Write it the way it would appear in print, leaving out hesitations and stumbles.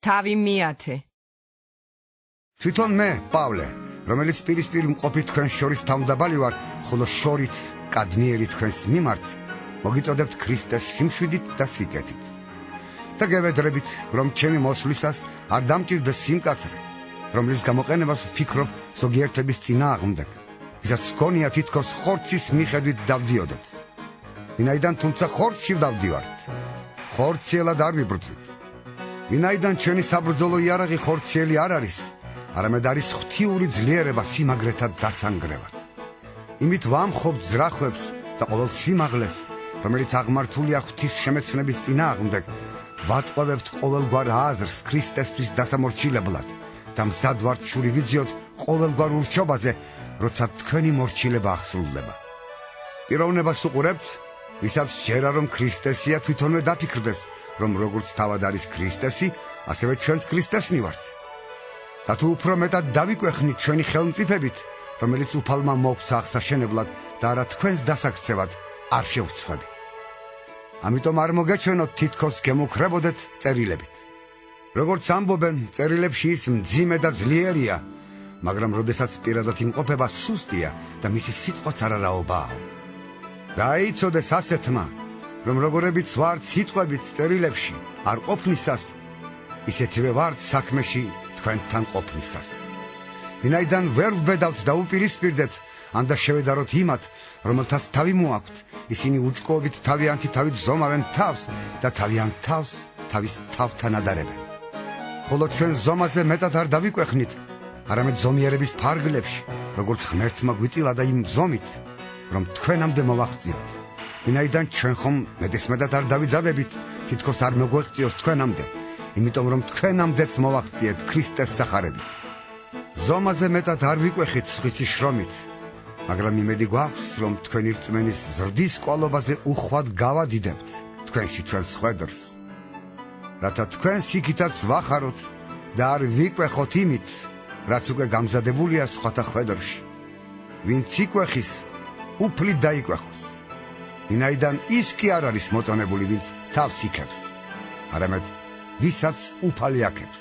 თავი მიათე. თვითონ მე, პავლე, რომელიც პირისპირ მყოფი თქვენ შორის თავმდაბალი ვარ, ხოლო შორით კადნიერი თქვენს მიმართ, მოგიწოდებთ ქრისტეს სიმშვიდით და სიკეთით. და გევედრებით, რომ ჩემი მოსვლისას არ დამჭირდეს სიმკაცრე, რომლის გამოყენებას ვფიქრობ ზოგიერთების წინააღმდეგ, ვისაც გქონია თითქოს ხორცის მიხედვით დავდიოდეთ. ვინაიდან თუმცა ხორცში დავდივართ, ხორციელად არ ვიბრძვით. ვინაიდან ჩვენი საბრძოლო იარაღი ხორციელი არ არის, არამედ არის ღვთიური ძლიერება სიმაგრეთა დასანგრევად. იმით ვამხობთ ძრახვებს და ყოველ სიმაღლეს, რომელიც აღმართულია ღვთის შემეცნების წინააღმდეგ, ვატყვევებთ ყოველგვარ აზრს ქრისტესთვის დასამორჩილებლად და მზად ვართ შური ვიძიოთ ყოველგვარ ურჩობაზე, როცა თქვენი მორჩილება აღსრულდება. პიროვნებას უყურებთ, ვისაც ჯერა რომ ქრისტესია თვითონვე დაფიქრდეს, რომ როგორც თავად არის ქრისტესი, ასევე ჩვენც ქრისტესნი ვართ. და თუ უფრო მეტად დავიკვეხნით ჩვენი ხელმწიფებით, რომელიც უფალმა მოგვცა აღსაშენებლად და არა თქვენს დასაქცევად, არ შევცხვები. ამიტომ არ მოგეჩვენოთ თითქოს გემუქრებოდეთ წერილებით. როგორც ამბობენ, წერილებში ის მძიმე და ძლიერია, მაგრამ როდესაც პირადად იმყოფება სუსტია და მისი სიტყვაც არარაობაა. დაიცოდეს ასეთმა, რომ როგორებიც ვართ სიტყვებით წერილებში არ ყოფნისას, ისეთივე ვართ საქმეში თქვენთან ყოფნისას. ვინაიდან ვერ ვბედავთ და უპირისპირდეთ, ან და შევედაროთ იმათ, რომელთაც თავი მოაქვთ, ისინი უჭკუობით თავიანთი თავით ზომავენ თავს და თავიან თავს თავის თავთან ადარებენ. ხოლო ჩვენ ზომაზე მეტად არ დავიკვეხნით, არამედ ზომიერების ფარგლებში, როგორც ღმერთმა გვიტილა და იმ ზომით, რომ თქვენამდე მოვაღწიოთ. ვინაიდან ჩვენ ხომ მეტისმეტად არ დავიძაბებით, თითქოს არ მოგვეღწიოს თქვენამდე, იმიტომ რომ თქვენამდეც მოვაღწიეთ ქრისტეს სახარებით. ზომაზე მეტად არ ვიკვეხით სხვისი შრომით, მაგრამ იმედი გვაქვს, რომ თქვენი რწმენის ზრდის კვალობაზე უხვად გავადიდებთ თქვენში ჩვენს ხვედრს, რათა თქვენ სიქითაც ვახაროთ და არ ვიკვეხოთ იმით, რაც უკვე გამზადებულია სხვათა ხვედრში. ვინც იკვეხის, უფლით დაიკვეხოს. ვინაიდან ის კი არ არის მოწონებული, ვინც თავს იქებს, არამედ ვისაც უფალი აქებს.